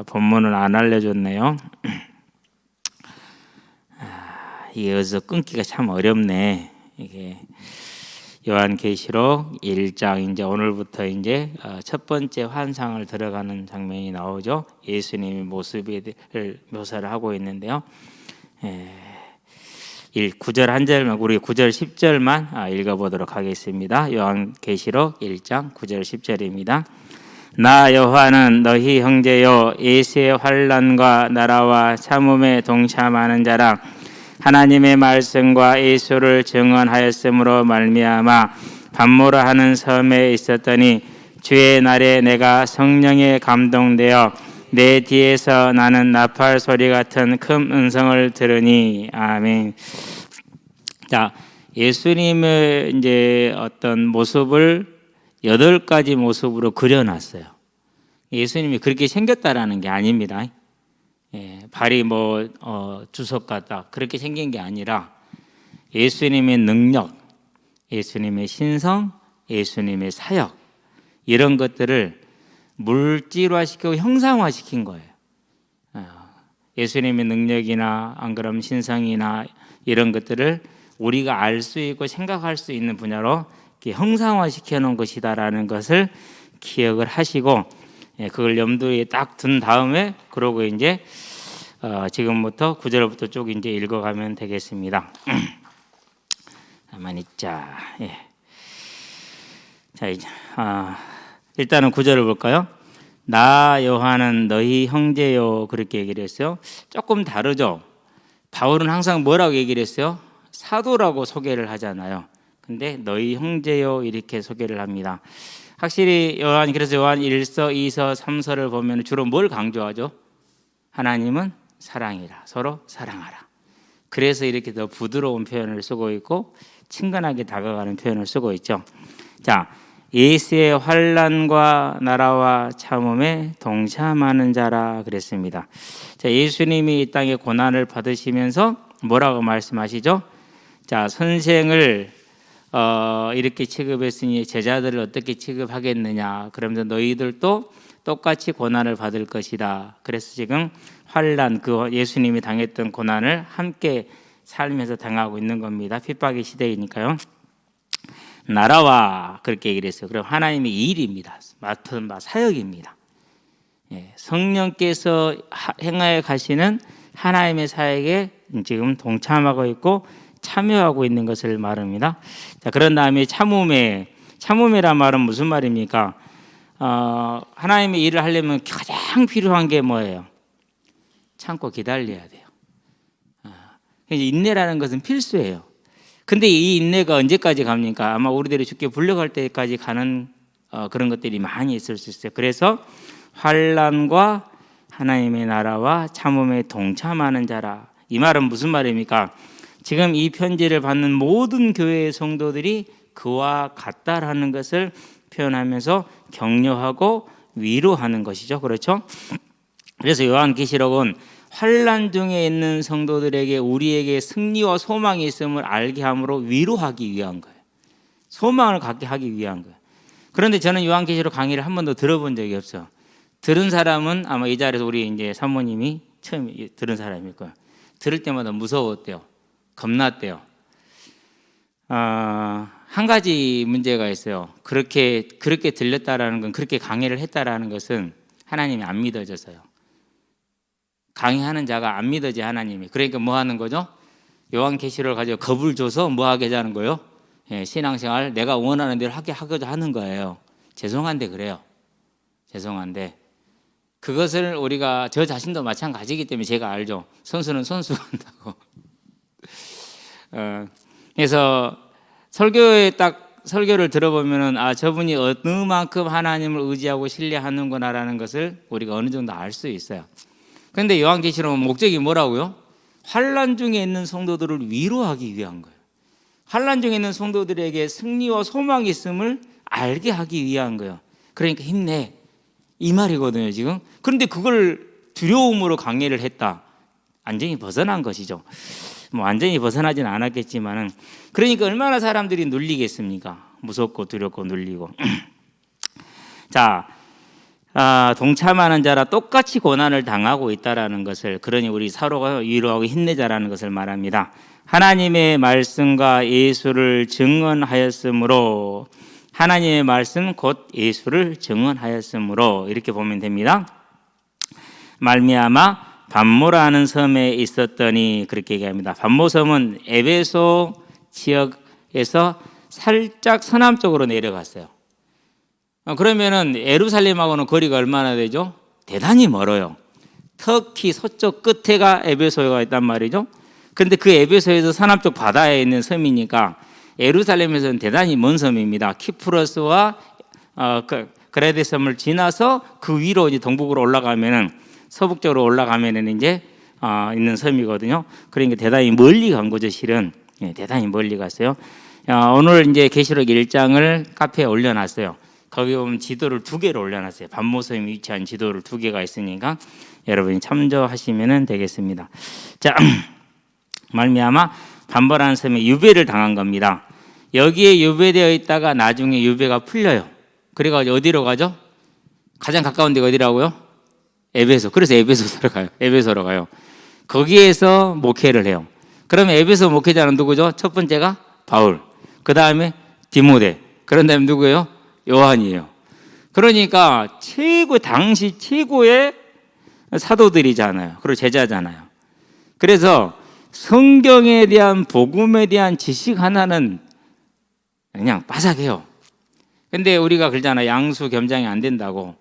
본문은 안 알려줬네요. 이어서 끊기가 참 어렵네. 이게 요한계시록 1장 이제 오늘부터 이제 첫 번째 환상을 들어가는 장면이 나오죠. 예수님의 모습을 묘사를 하고 있는데요. 9절 한 절만 우리 9절 10절만 읽어보도록 하겠습니다. 요한계시록 1장 9절 10절입니다. 나 요한은 너희 형제요 예수의 환난과 나라와 참음에 동참하는 자라. 하나님의 말씀과 예수를 증언하였으므로 말미암아 밤모라 하는 섬에 있었더니 주의 날에 내가 성령에 감동되어 내 뒤에서 나는 나팔 소리 같은 큰 음성을 들으니. 아멘. 자, 예수님의 이제 어떤 모습을 8가지 모습으로 그려놨어요. 예수님이 그렇게 생겼다라는 게 아닙니다. 발이 주석 같다 그렇게 생긴 게 아니라 예수님의 능력, 예수님의 신성, 예수님의 사역 이런 것들을 물질화시키고 형상화시킨 거예요. 예수님의 능력이나 안 그러면 신성이나 이런 것들을 우리가 알 수 있고 생각할 수 있는 분야로 형상화시켜 놓은 것이다라는 것을 기억을 하시고 그걸 염두에 딱 둔 다음에 그러고 이제 지금부터 9절부터 쭉 이제 읽어가면 되겠습니다. 가만히 있자. 자, 이제 일단은 9절을 볼까요? 나 요한은 너희 형제요 그렇게 얘기를 했어요. 조금 다르죠. 바울은 항상 뭐라고 얘기를 했어요? 사도라고 소개를 하잖아요. 근데 너희 형제요 이렇게 소개를 합니다. 확실히 그래서 요한 1서, 2서, 3서를 보면 주로 뭘 강조하죠? 하나님은 사랑이라, 서로 사랑하라. 그래서 이렇게 더 부드러운 표현을 쓰고 있고 친근하게 다가가는 표현을 쓰고 있죠. 자, 예수의 환난과 나라와 참음에 동참하는 자라 그랬습니다. 자, 예수님이 이 땅에 고난을 받으시면서 뭐라고 말씀하시죠? 자, 선생을 이렇게 취급했으니 제자들을 어떻게 취급하겠느냐. 그러면서 너희들도 똑같이 고난을 받을 것이다. 그래서 지금 환난, 그 예수님이 당했던 고난을 함께 살면서 당하고 있는 겁니다. 핍박의 시대이니까요. 나라와 그렇게 얘기를 했어요. 그럼 하나님의 일입니다. 맡은 바 사역입니다. 성령께서 행하여 가시는 하나님의 사역에 지금 동참하고 있고 참여하고 있는 것을 말합니다. 자, 그런 다음에 참음이란 말은 무슨 말입니까? 하나님의 일을 하려면 가장 필요한 게 뭐예요? 참고 기다려야 돼요. 인내라는 것은 필수예요. 근데 이 인내가 언제까지 갑니까? 아마 우리들이 죽게 불려갈 때까지 가는 그런 것들이 많이 있을 수 있어요. 그래서 환난과 하나님의 나라와 참음에 동참하는 자라. 이 말은 무슨 말입니까? 지금 이 편지를 받는 모든 교회의 성도들이 그와 같다라는 것을 표현하면서 격려하고 위로하는 것이죠. 그렇죠? 그래서 요한계시록은 환난 중에 있는 성도들에게 우리에게 승리와 소망이 있음을 알게 함으로 위로하기 위한 거예요. 소망을 갖게 하기 위한 거예요. 그런데 저는 요한계시록 강의를 한 번도 들어본 적이 없어요. 들은 사람은 아마 이 자리에서 우리 이제 사모님이 처음 들은 사람일 거예요. 들을 때마다 무서웠대요. 겁났대요. 한 가지 문제가 있어요. 그렇게 들렸다라는 건, 그렇게 강의를 했다라는 것은 하나님이 안 믿어져서요. 강의하는 자가 안 믿어지 하나님이. 그러니까 뭐 하는 거죠? 요한계시록을 가지고 겁을 줘서 뭐 하게 하는 거예요? 신앙생활 내가 원하는 대로 하고자 하는 거예요. 죄송한데 그래요. 죄송한데 그것을 우리가 저 자신도 마찬가지이기 때문에 제가 알죠. 선수는 선수가 한다고. 그래서 설교를 들어보면은 저분이 어느 만큼 하나님을 의지하고 신뢰하는구나라는 것을 우리가 어느 정도 알 수 있어요. 그런데 요한계시록은 목적이 뭐라고요? 환난 중에 있는 성도들을 위로하기 위한 거예요. 환난 중에 있는 성도들에게 승리와 소망이 있음을 알게 하기 위한 거예요. 그러니까 힘내 이 말이거든요 지금. 그런데 그걸 두려움으로 강의를 했다. 완전히 벗어난 것이죠. 완전히 벗어나진 않았겠지만은, 그러니까 얼마나 사람들이 눌리겠습니까? 무섭고 두렵고 눌리고. 자, 동참하는 자라 똑같이 고난을 당하고 있다라는 것을, 그러니 우리 서로가 위로하고 힘내자라는 것을 말합니다. 하나님의 말씀과 예수를 증언하였으므로, 하나님의 말씀 곧 예수를 증언하였으므로 이렇게 보면 됩니다. 말미암아 반모라는 섬에 있었더니, 그렇게 얘기합니다. 반모섬은 에베소 지역에서 살짝 서남쪽으로 내려갔어요. 그러면은 예루살렘하고는 거리가 얼마나 되죠? 대단히 멀어요. 터키 서쪽 끝에가 에베소가 있단 말이죠. 그런데 그 에베소에서 서남쪽 바다에 있는 섬이니까 예루살렘에서는 대단히 먼 섬입니다. 키프로스와 그레데 섬을 지나서 그 위로 이제 동북으로 올라가면은, 서북쪽으로 올라가면은 이제 있는 섬이거든요. 그러니까 대단히 멀리 간 거죠, 실은. 예, 대단히 멀리 갔어요. 오늘 이제 계시록 1장을 카페에 올려놨어요. 거기 보면 지도를 2개를 올려놨어요. 반모섬이 위치한 지도를 2개가 있으니까 여러분이 참조하시면 되겠습니다. 자, 말미암아 반모라는 섬에 유배를 당한 겁니다. 여기에 유배되어 있다가 나중에 유배가 풀려요. 그래가지고 어디로 가죠? 가장 가까운 데가 어디라고요? 에베소. 그래서 에베소로 가요. 거기에서 목회를 해요. 그러면 에베소 목회자는 누구죠? 첫 번째가 바울, 그 다음에 디모데, 그런 다음에 누구예요? 요한이에요. 그러니까 당시 최고의 사도들이잖아요. 그리고 제자잖아요. 그래서 성경에 대한, 복음에 대한 지식 하나는 그냥 빠삭해요. 근데 우리가 그러잖아요. 양수 겸장이 안 된다고.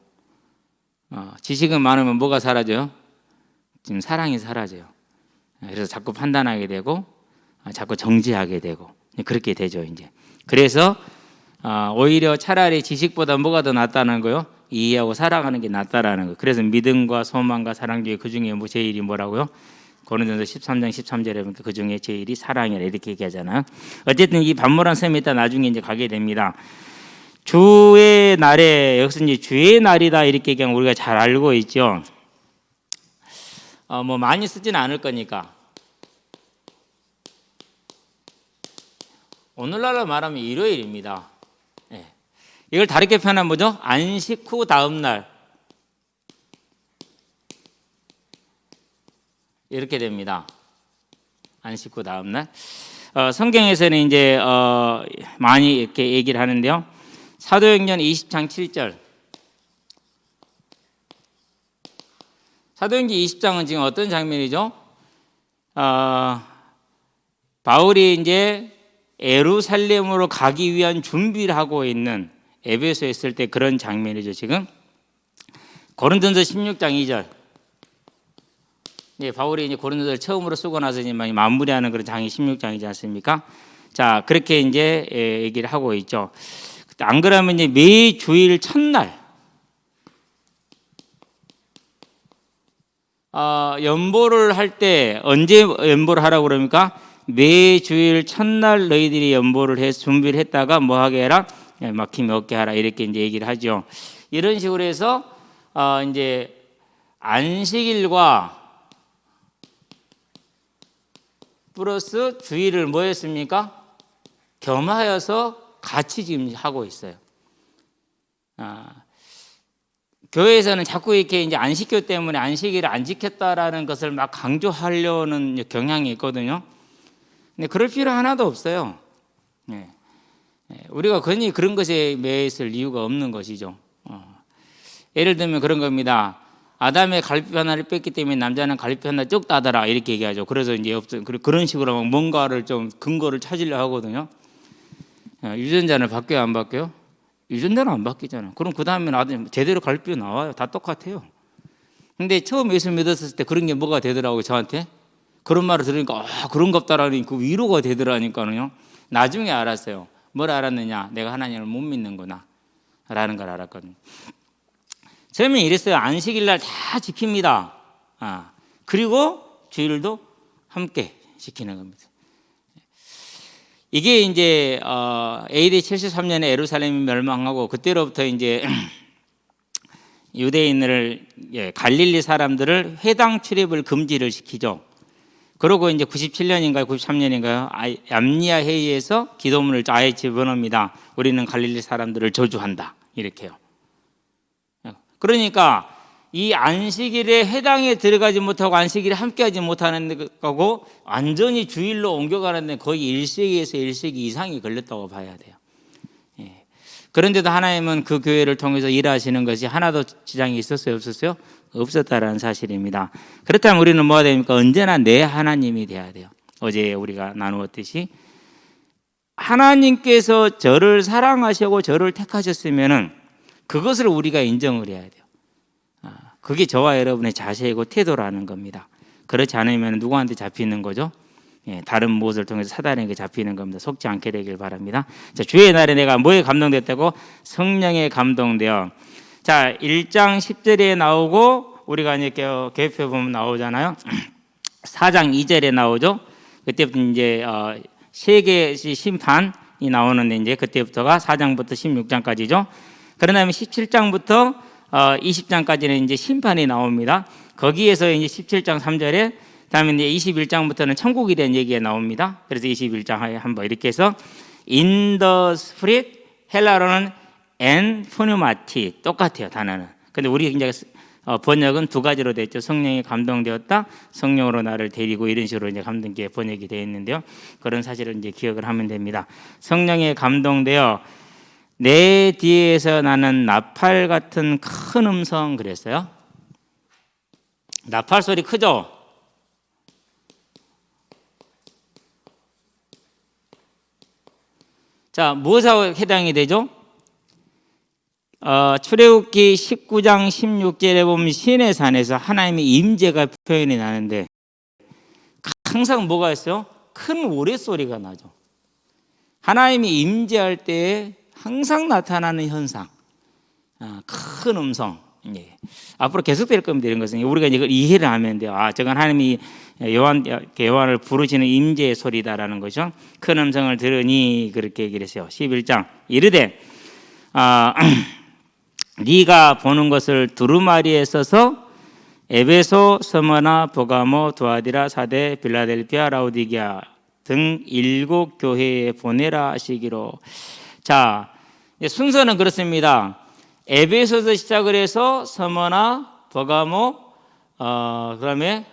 지식은 많으면 뭐가 사라져요? 지금 사랑이 사라져요. 그래서 자꾸 판단하게 되고, 자꾸 정지하게 되고, 그렇게 되죠, 이제. 그래서 오히려 차라리 지식보다 뭐가 더 낫다는 거요? 이해하고 살아가는 게 낫다라는 거. 그래서 믿음과 소망과 사랑 중에 그 중에 제일이 뭐라고요? 고린도전서 13장 13절에 보면 그 중에 제일이 사랑이라 이렇게 얘기하잖아요. 어쨌든 이 반모란 섬에 있다 나중에 이제 가게 됩니다. 주의 날에, 여기서 이제 주의 날이다 이렇게 얘기하면 우리가 잘 알고 있죠. 뭐 많이 쓰지는 않을 거니까. 오늘날로 말하면 일요일입니다. 네. 이걸 다르게 표현하면 뭐죠? 안식 후 다음 날. 이렇게 됩니다. 안식 후 다음 날. 성경에서는 이제 많이 이렇게 얘기를 하는데요. 사도행전 20장 7절. 사도행전 20장은 지금 어떤 장면이죠? 바울이 이제 예루살렘으로 가기 위한 준비를 하고 있는, 에베소에 있을 때 그런 장면이죠, 지금. 고린도전서 16장 2절. 예, 바울이 이제 고린도전서를 처음으로 쓰고 나서 이제 마무리하는 그런 장이 16장이지 않습니까? 자, 그렇게 이제 얘기를 하고 있죠. 안 그러면 이제 매 주일 첫날, 연보를 할 때 언제 연보를 하라고 그럽니까? 매 주일 첫날 너희들이 연보를 해서 준비를 했다가 뭐 하게 해라? 막힘이 없게 하라. 이렇게 이제 얘기를 하죠. 이런 식으로 해서 이제 안식일과 플러스 주일을 뭐 했습니까? 겸하여서 같이 지금 하고 있어요. 교회에서는 자꾸 이렇게 이제 안식교 때문에 안식일을 안 지켰다라는 것을 막 강조하려는 경향이 있거든요. 근데 그럴 필요 하나도 없어요. 우리가 괜히 그런 것에 매여 있을 이유가 없는 것이죠. 예를 들면 그런 겁니다. 아담의 갈비 하나를 뺐기 때문에 남자는 갈비 하나 쭉 따더라 이렇게 얘기하죠. 그래서 이제 그런 식으로 뭔가를 좀 근거를 찾으려 하거든요. 유전자는 바뀌어요, 안 바뀌어요? 유전자는 안 바뀌잖아요. 그럼 그 다음에 아들 제대로 갈비 나와요. 다 똑같아요. 근데 처음 예수 믿었을 때 그런 게 뭐가 되더라고요, 저한테. 그런 말을 들으니까 그런 거 없다라니 그 위로가 되더라니까요. 나중에 알았어요. 뭘 알았느냐? 내가 하나님을 못 믿는구나 라는 걸 알았거든요. 처음에 이랬어요. 안식일 날 다 지킵니다. 그리고 주일도 함께 지키는 겁니다. 이게 이제 AD 73년에 예루살렘이 멸망하고 그때로부터 이제 유대인을, 갈릴리 사람들을 회당 출입을 금지를 시키죠. 그러고 이제 97년인가요, 93년인가요? 암니아 회의에서 기도문을 아예 집어넣습니다. 우리는 갈릴리 사람들을 저주한다. 이렇게요. 그러니까 이 안식일에 해당에 들어가지 못하고 안식일에 함께하지 못하는 거고 완전히 주일로 옮겨가는데 거의 1세기에서 1세기 이상이 걸렸다고 봐야 돼요. 예. 그런데도 하나님은 그 교회를 통해서 일하시는 것이 하나도 지장이 있었어요? 없었어요? 없었다라는 사실입니다. 그렇다면 우리는 뭐가 됩니까? 언제나 내 하나님이 돼야 돼요. 어제 우리가 나누었듯이 하나님께서 저를 사랑하시고 저를 택하셨으면은 그것을 우리가 인정을 해야 돼요. 그게 저와 여러분의 자세이고 태도라는 겁니다. 그렇지 않으면 누구한테 잡히는 거죠? 예, 다른 무엇을 통해서 사단에게 잡히는 겁니다. 속지 않게 되길 바랍니다. 자, 주의 날에 내가 뭐에 감동됐다고? 성령에 감동되어. 자, 1장 10절에 나오고 우리가 이제 계획표 보면 나오잖아요. 4장 2절에 나오죠. 그때부터 이제 세계의 심판이 나오는데 이제 그때부터가 4장부터 16장까지죠. 그런 다음에 17장부터 20장까지는 이제 심판이 나옵니다. 거기에서 이제 17장 3절에 다음에 이제 21장부터는 천국에 대한 얘기가 나옵니다. 그래서 21장에 한번 이렇게 해서 in the spirit, 헬라어로는 en pneumati 똑같아요, 단어는. 근데 우리 이제 번역은 두 가지로 됐죠. 성령이 감동되었다, 성령으로 나를 데리고, 이런 식으로 이제 감동게 번역이 되어 있는데요. 그런 사실을 이제 기억을 하면 됩니다. 성령에 감동되어 내 뒤에서 나는 나팔 같은 큰 음성, 그랬어요. 나팔 소리 크죠? 자, 무엇하고 해당이 되죠? 출애굽기 19장 16절에 보면 신의 산에서 하나님의 임재가 표현이 나는데 항상 뭐가 있어요? 큰 우레소리가 나죠. 하나님이 임재할 때에 항상 나타나는 현상, 큰 음성. 예. 앞으로 계속될 겁니다. 이런 것은 우리가 이걸 이해를 하면 돼요. 저건 하나님이 요한을 부르시는 임재의 소리다라는 거죠. 큰 음성을 들으니 그렇게 얘기를 했어요. 11장 이르되 네가 보는 것을 두루마리에 써서 에베소, 스무나, 보가모, 두아디라, 사데, 빌라델피아, 라우디게아 등 7교회에 보내라 하시기로. 자, 순서는 그렇습니다. 에베소에서 시작을 해서 스무나, 보가모, 그다음에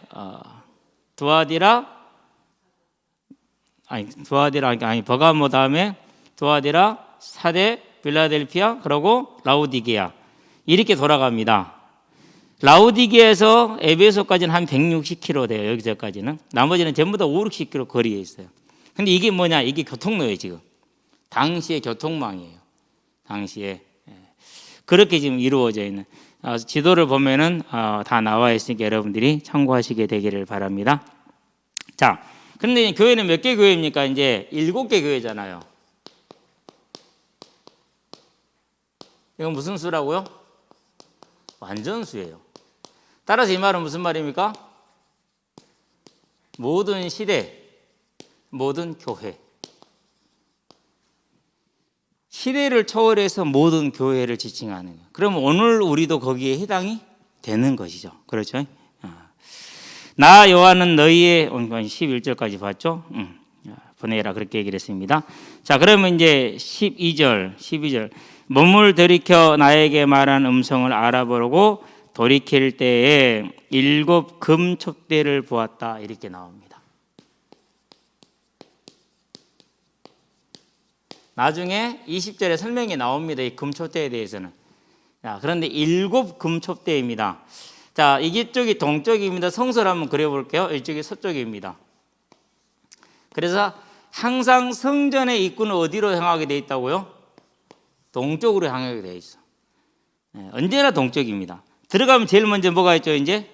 버가모 다음에 두아디라, 사데, 빌라델피아, 그리고 라우디게아 이렇게 돌아갑니다. 라우디게에서 에베소까지는 한 160km 돼요. 여기서까지는. 나머지는 전부 다 5, 60km 거리에 있어요. 근데 이게 뭐냐? 이게 교통로예요, 지금. 당시의 교통망이에요. 당시에. 그렇게 지금 이루어져 있는. 지도를 보면은 다 나와 있으니까 여러분들이 참고하시게 되기를 바랍니다. 자, 근데 교회는 몇 개 교회입니까? 이제 7개 교회잖아요. 이건 무슨 수라고요? 완전수예요. 따라서 이 말은 무슨 말입니까? 모든 시대, 모든 교회. 시대를 초월해서 모든 교회를 지칭하는 거예요. 그러면 오늘 우리도 거기에 해당이 되는 것이죠. 그렇죠? 나 요한은 너희의 11절까지 봤죠? 보내라 그렇게 얘기를 했습니다. 자, 그러면 이제 12절 몸을 돌이켜 나에게 말한 음성을 알아보고 돌이킬 때에 7 금촛대를 보았다 이렇게 나옵니다. 나중에 20절에 설명이 나옵니다. 이 금촛대에 대해서는. 자, 그런데 7 금촛대입니다. 자, 이쪽이 동쪽입니다. 성서를 한번 그려볼게요. 이쪽이 서쪽입니다. 그래서 항상 성전의 입구는 어디로 향하게 되어 있다고요? 동쪽으로 향하게 되어 있어. 언제나 동쪽입니다. 들어가면 제일 먼저 뭐가 있죠? 이제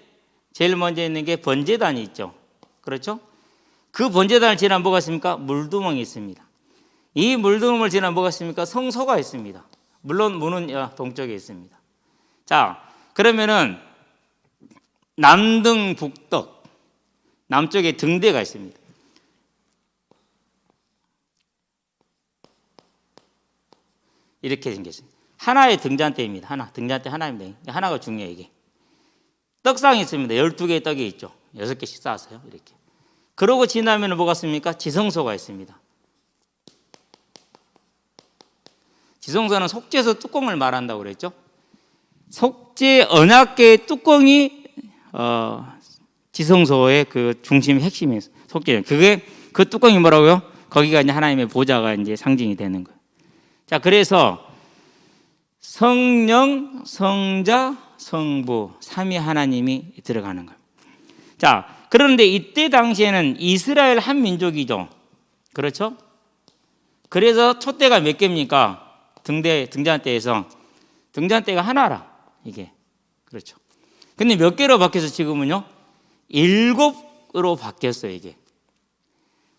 제일 먼저 있는 게 번제단이 있죠. 그렇죠? 그 번제단을 지나 뭐가 있습니까? 물두멍이 있습니다. 이 물두멍을 지나 뭐가 있습니까? 성소가 있습니다. 물론 문은 동쪽에 있습니다. 자, 그러면은 남등 북덕, 남쪽에 등대가 있습니다. 이렇게 생겼습니다. 하나의 등잔대입니다. 등잔대 하나입니다. 하나가 중요해요, 이게. 떡상이 있습니다. 12개의 떡이 있죠. 6개씩 쌓았어요. 이렇게. 그러고 지나면 뭐가 있습니까? 지성소가 있습니다. 지성소는 속죄소 뚜껑을 말한다고 그랬죠. 속죄 언약궤 뚜껑이 지성소의 그 중심 핵심이에요. 속죄. 그게 그 뚜껑이 뭐라고요? 거기가 이제 하나님의 보좌가 이제 상징이 되는 거예요. 자, 그래서 성령, 성자, 성부 삼위 하나님이 들어가는 거예요. 자, 그런데 이때 당시에는 이스라엘 한 민족이죠. 그렇죠? 그래서 촛대가 몇 개입니까? 등잔대에서 등잔대가 하나라. 이게 그렇죠. 근데 몇 개로 바뀌어서 지금은요 7으로 바뀌었어요. 이게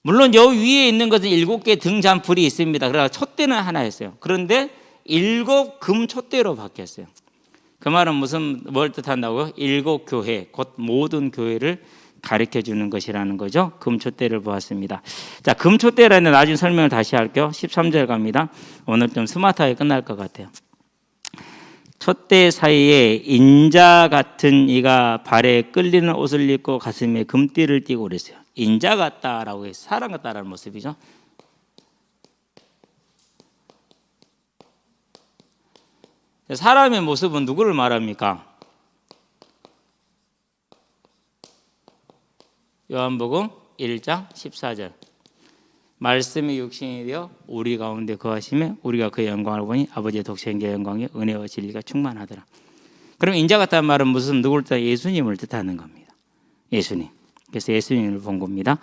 물론 여 위에 있는 것은 7개 등잔불이 있습니다. 그래서 촛대는 하나였어요. 그런데 7 금 촛대로 바뀌었어요. 그 말은 뭘 뜻한다고요? 7교회, 곧 모든 교회를 가르쳐 주는 것이라는 거죠. 금촛대를 보았습니다. 자, 금촛대라는 나중에 설명을 다시 할게요. 13절 갑니다. 오늘 좀 스마트하게 끝날 것 같아요. 촛대 사이에 인자 같은 이가 발에 끌리는 옷을 입고 가슴에 금띠를 띠고 그랬어요. 인자 같다라고 해서 사람 같다라는 모습이죠. 사람의 모습은 누구를 말합니까? 요한복음 1장 14절. 말씀이 육신이 되어 우리 가운데 거하시며 우리가 그의 영광을 보니 아버지의 독생자의 영광에 은혜와 진리가 충만하더라. 그럼 인자 같다는 말은 무슨 누구를 뜻하는 예수님을 뜻하는 겁니다. 예수님. 그래서 예수님을 본 겁니다.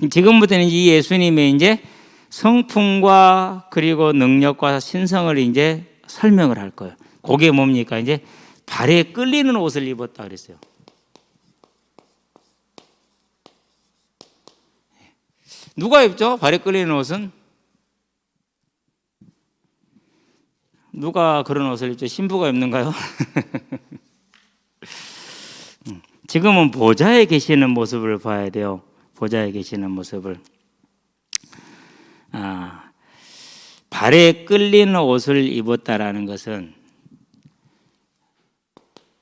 지금부터는 이 예수님의 이제 성품과 그리고 능력과 신성을 이제 설명을 할 거예요. 그게 뭡니까? 이제 발에 끌리는 옷을 입었다 그랬어요. 누가 입죠? 발에 끌리는 옷은? 누가 그런 옷을 입죠? 신부가 입는가요? 지금은 보좌에 계시는 모습을 봐야 돼요. 보좌에 계시는 모습을. 발에 끌리는 옷을 입었다라는 것은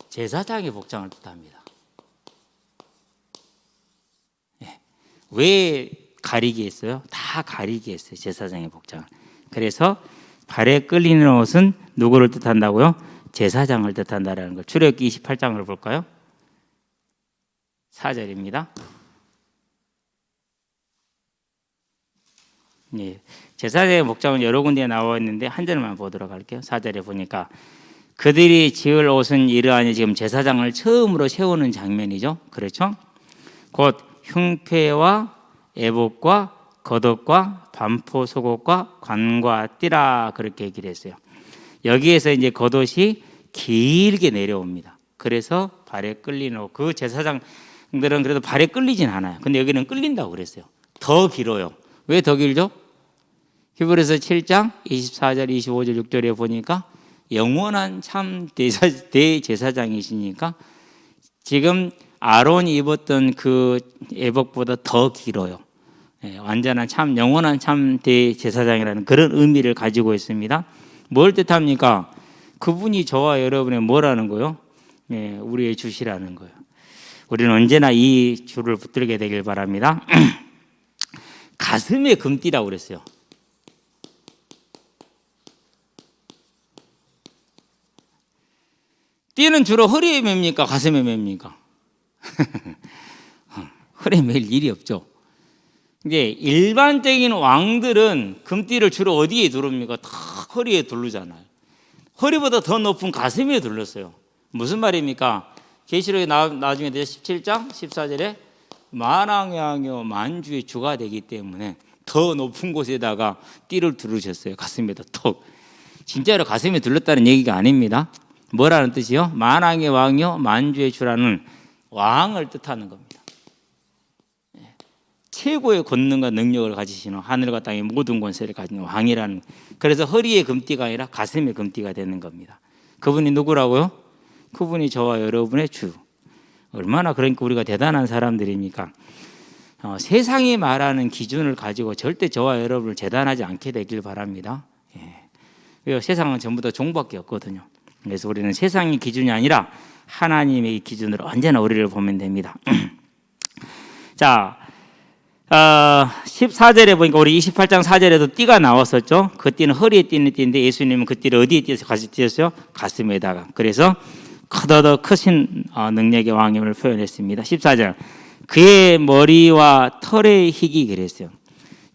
제사장의 복장을 뜻합니다. 왜 가리게 했어요? 다 가리게 했어요. 제사장의 복장을. 그래서 발에 끌리는 옷은 누구를 뜻한다고요? 제사장을 뜻한다라는 거. 출애굽기 28장을 볼까요? 4절입니다. 예, 제사장의 복장은 여러 군데에 나와 있는데 한 절만 보도록 할게요. 4절에 보니까 그들이 지을 옷은 이러하니 지금 제사장을 처음으로 세우는 장면이죠. 그렇죠? 곧 흉패와 에봇과 겉옷과 반포 속옷과 관과 띠라 그렇게 얘기를 했어요. 여기에서 이제 겉옷이 길게 내려옵니다. 그래서 발에 끌리는 옷. 그 제사장들은 그래도 발에 끌리진 않아요. 근데 여기는 끌린다고 그랬어요. 더 길어요. 왜 더 길죠? 히브리서 7장 24절 25절 6절에 보니까 영원한 참 대제사장이시니까 지금 아론이 입었던 그 에봇보다 더 길어요. 완전한 참 영원한 참 대제사장이라는 그런 의미를 가지고 있습니다. 뭘 뜻합니까? 그분이 저와 여러분의 뭐라는 거요? 우리의 주시라는 거예요. 우리는 언제나 이 주를 붙들게 되길 바랍니다. 가슴에 금띠라고 그랬어요. 띠는 주로 허리에 맵니까? 가슴에 맵니까? 허리에 맬 일이 없죠. 이제 일반적인 왕들은 금띠를 주로 어디에 두릅니까? 다 허리에 두르잖아요. 허리보다 더 높은 가슴에 둘렀어요. 무슨 말입니까? 계시록에 나중에 17장 14절에 만왕왕이요 만주의 주가 되기 때문에 더 높은 곳에다가 띠를 두르셨어요. 가슴에다 턱. 진짜로 가슴에 둘렀다는 얘기가 아닙니다. 뭐라는 뜻이요? 만왕의 왕이요 만주의 주라는 왕을 뜻하는 겁니다. 최고의 권능과 능력을 가지시는 하늘과 땅의 모든 권세를 가진 왕이라는. 그래서 허리에 금띠가 아니라 가슴에 금띠가 되는 겁니다. 그분이 누구라고요? 그분이 저와 여러분의 주. 얼마나 그러니까 우리가 대단한 사람들입니까? 세상이 말하는 기준을 가지고 절대 저와 여러분을 재단하지 않게 되길 바랍니다. 세상은 전부 다 종밖에 없거든요. 그래서 우리는 세상의 기준이 아니라 하나님의 기준으로 언제나 우리를 보면 됩니다. 자, 14절에 보니까 우리 28장 4절에도 띠가 나왔었죠. 그 띠는 허리에 띠는 띠인데 예수님은 그 띠를 어디에 띠어서 같이 띠었어요? 가슴에다가. 그래서 커더더 크신 능력의 왕임을 표현했습니다. 14절. 그의 머리와 털의 희기 그랬어요.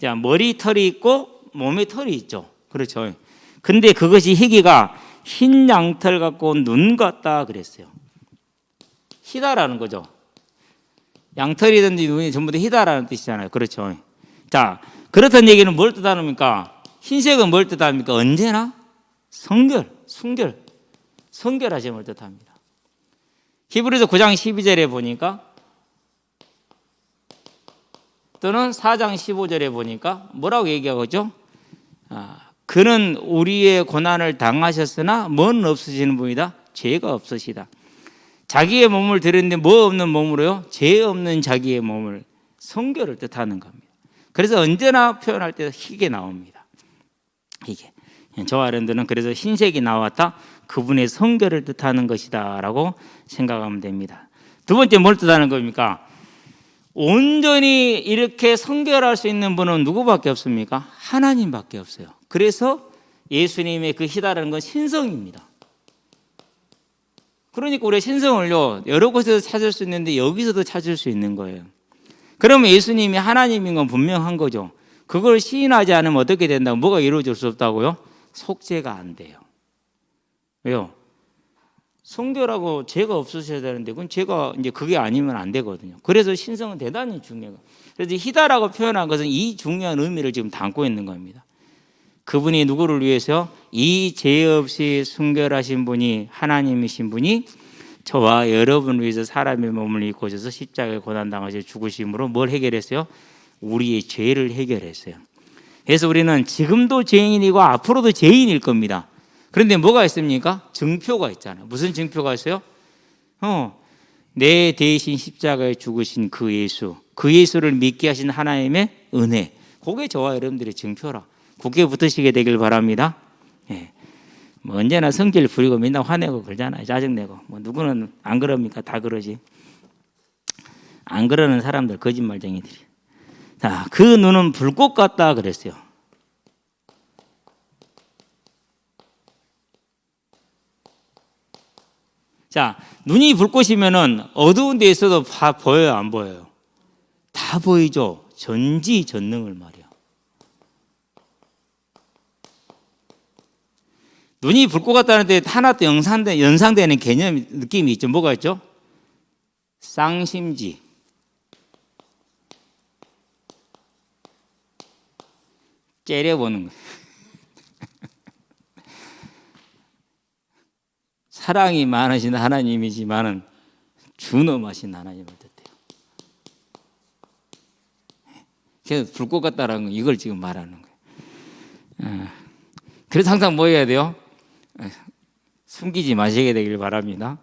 자, 머리털이 있고 몸에 털이 있죠. 그렇죠. 근데 그것이 희기가 흰 양털 같고 눈 같다 그랬어요. 희다라는 거죠. 양털이든지 눈이 전부 다 희다라는 뜻이잖아요. 그렇죠. 자, 그렇다는 얘기는 뭘 뜻합니까? 흰색은 뭘 뜻합니까? 언제나 성결, 순결, 성결하심을 뜻합니다. 히브리서 9장 12절에 보니까 또는 4장 15절에 보니까 뭐라고 얘기하고 있죠? 그는 우리의 고난을 당하셨으나 뭐는 없으시는 분이다? 죄가 없으시다. 자기의 몸을 드렸는데 뭐 없는 몸으로요? 죄 없는 자기의 몸을 성결을 뜻하는 겁니다. 그래서 언제나 표현할 때 희게 나옵니다. 희게. 저와 여러분들은 그래서 흰색이 나왔다. 그분의 성결을 뜻하는 것이다 라고 생각하면 됩니다. 두 번째 뭘 뜻하는 겁니까? 온전히 이렇게 성결할 수 있는 분은 누구밖에 없습니까? 하나님밖에 없어요. 그래서 예수님의 그 희다라는 건 신성입니다. 그러니까 우리가 신성을요 여러 곳에서 찾을 수 있는데 여기서도 찾을 수 있는 거예요. 그러면 예수님이 하나님인 건 분명한 거죠. 그걸 시인하지 않으면 어떻게 된다고? 뭐가 이루어질 수 없다고요? 속죄가 안 돼요. 왜요? 성결하고 죄가 없으셔야 되는데 그건 죄가 이제 그게 아니면 안 되거든요. 그래서 신성은 대단히 중요해요. 그래서 희다라고 표현한 것은 이 중요한 의미를 지금 담고 있는 겁니다. 그분이 누구를 위해서? 이 죄 없이 순결하신 분이 하나님이신 분이 저와 여러분을 위해서 사람의 몸을 입고 오셔서 십자가에 고난당하셔 죽으심으로 뭘 해결했어요? 우리의 죄를 해결했어요. 그래서 우리는 지금도 죄인이고 앞으로도 죄인일 겁니다. 그런데 뭐가 있습니까? 증표가 있잖아요. 무슨 증표가 있어요? 내 대신 십자가에 죽으신 그 예수, 그 예수를 믿게 하신 하나님의 은혜, 그게 저와 여러분들의 증표라. 굳게 붙으시게 되길 바랍니다. 예. 뭐 언제나 성질 부리고 맨날 화내고 그러잖아요. 짜증내고. 뭐 누구는 안 그럽니까? 다 그러지. 안 그러는 사람들 거짓말쟁이들이. 자, 그 눈은 불꽃 같다 그랬어요. 자, 눈이 불꽃이면은 어두운 데 있어도 다 보여요, 안 보여요? 다 보이죠. 전지전능을 말이야. 눈이 불꽃 같다는데 하나 또 연상되는 개념 느낌이 있죠. 뭐가 있죠? 쌍심지. 째려보는 거예요. 사랑이 많으신 하나님이지만은 준엄하신 하나님을 뜻해요. 그래서 불꽃 같다라는 건 이걸 지금 말하는 거예요. 그래서 항상 뭐 해야 돼요? 숨기지 마시게 되길 바랍니다.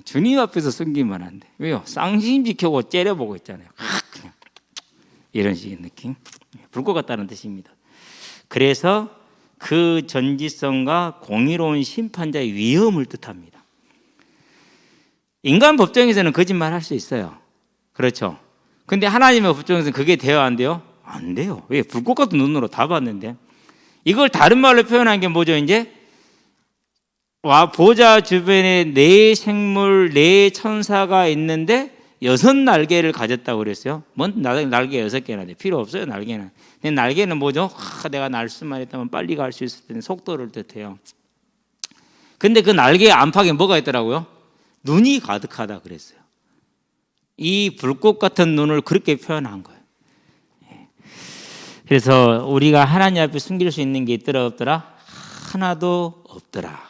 주님 앞에서 숨기면 안 돼. 왜요? 쌍심 지켜고 째려보고 있잖아요. 그냥 이런 식의 느낌. 불꽃 같다는 뜻입니다. 그래서 그 전지성과 공의로운 심판자의 위엄을 뜻합니다. 인간 법정에서는 거짓말 할 수 있어요. 그렇죠. 근데 하나님의 법정에서는 그게 돼요, 안 돼요? 안 돼요. 왜? 불꽃 같은 눈으로 다 봤는데. 이걸 다른 말로 표현한 게 뭐죠, 이제? 보좌 주변에 네 생물, 네 천사가 있는데 6날개를 가졌다고 그랬어요. 뭔 날개 6개나 돼. 필요 없어요, 날개는. 근데 날개는 뭐죠? 내가 날 수만 있다면 빨리 갈 수 있을 텐데 속도를 뜻해요. 근데 그 날개 안팎에 뭐가 있더라고요? 눈이 가득하다 그랬어요. 이 불꽃 같은 눈을 그렇게 표현한 거예요. 그래서 우리가 하나님 앞에 숨길 수 있는 게 있더라 없더라? 하나도 없더라.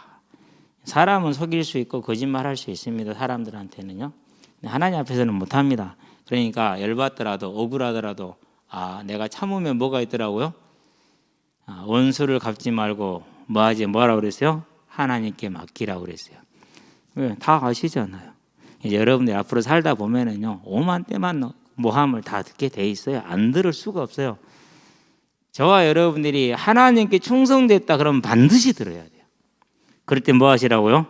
사람은 속일 수 있고 거짓말할 수 있습니다. 사람들한테는요. 하나님 앞에서는 못합니다. 그러니까 열받더라도 억울하더라도 내가 참으면 뭐가 있더라고요? 원수를 갚지 말고 뭐라고 그랬어요? 하나님께 맡기라고 그랬어요. 왜? 다 아시잖아요. 이제 여러분들 앞으로 살다 보면은요 오만 때만 모함을 다 듣게 돼 있어요. 안 들을 수가 없어요. 저와 여러분들이 하나님께 충성됐다 그러면 반드시 들어야 돼요. 그럴 때 뭐 하시라고요?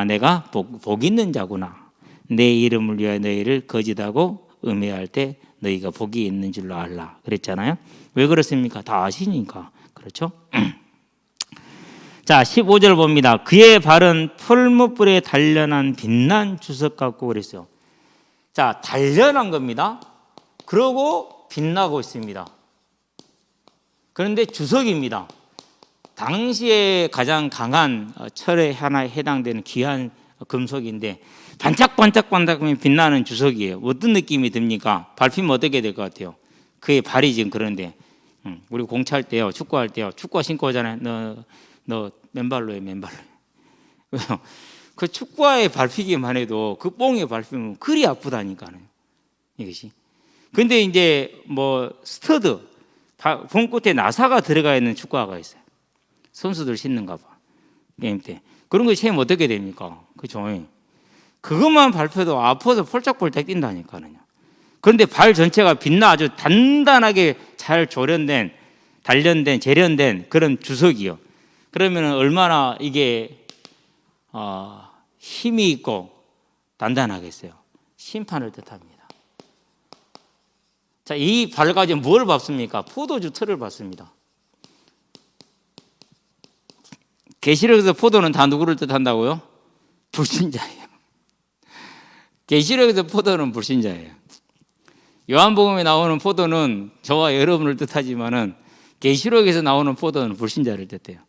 내가 복 있는 자구나. 내 이름을 위하여 너희를 거짓하고 음해할 때 너희가 복이 있는 줄로 알라 그랬잖아요. 왜 그렇습니까? 다 아시니까. 그렇죠? 자, 15절 봅니다. 그의 발은 풀무불에 단련한 빛난 주석 같고 그랬어요. 자, 단련한 겁니다. 그러고 빛나고 있습니다. 그런데 주석입니다. 당시에 가장 강한 철의 하나에 해당되는 귀한 금속인데 반짝반짝 빛나는 주석이에요. 어떤 느낌이 듭니까? 밟히면 어떻게 될 것 같아요? 그의 발이 지금 그런데 우리 공차할 때요, 축구할 때요, 축구 신고 오잖아요. 너 맨발로 해, 맨발로. 그 축구화에 밟히기만 해도 그 뽕에 밟히면 그리 아프다니까요. 이것이. 근데 이제 뭐 스터드, 봄 끝에 나사가 들어가 있는 축구화가 있어요. 선수들 신는가 봐. 게임 때. 그런 거 체험 어떻게 됩니까? 그죠? 그것만 밟혀도 아파서 폴짝폴짝 뛴다니까요. 그런데 발 전체가 빛나 아주 단단하게 잘 조련된, 단련된, 재련된 그런 주석이요. 그러면 얼마나 이게 힘이 있고 단단하겠어요. 심판을 뜻합니다. 자, 이 발 가지고 뭘 밟습니까? 포도주 틀을 밟습니다. 계시록에서 포도는 다 누구를 뜻한다고요? 불신자예요. 계시록에서 포도는 불신자예요. 요한복음에 나오는 포도는 저와 여러분을 뜻하지만은 계시록에서 나오는 포도는 불신자를 뜻해요.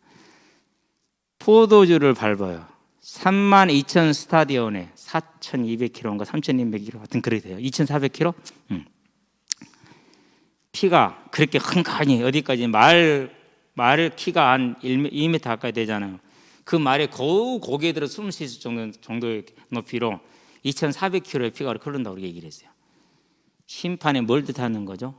포도주를 밟아요. 32,000 스타디온에 4,200km인가 3,200km 같은 그렇게 돼요. 2,400km? 피가 그렇게 한칸이 어디까지 말 키가 한 2m 가까이 되잖아요. 그 말에 거우 고개 들어 숨 쉴 정도의 높이로 2,400km의 피가 흐른다고 그렇게 얘기를 했어요. 심판에 뭘 뜻하는 거죠?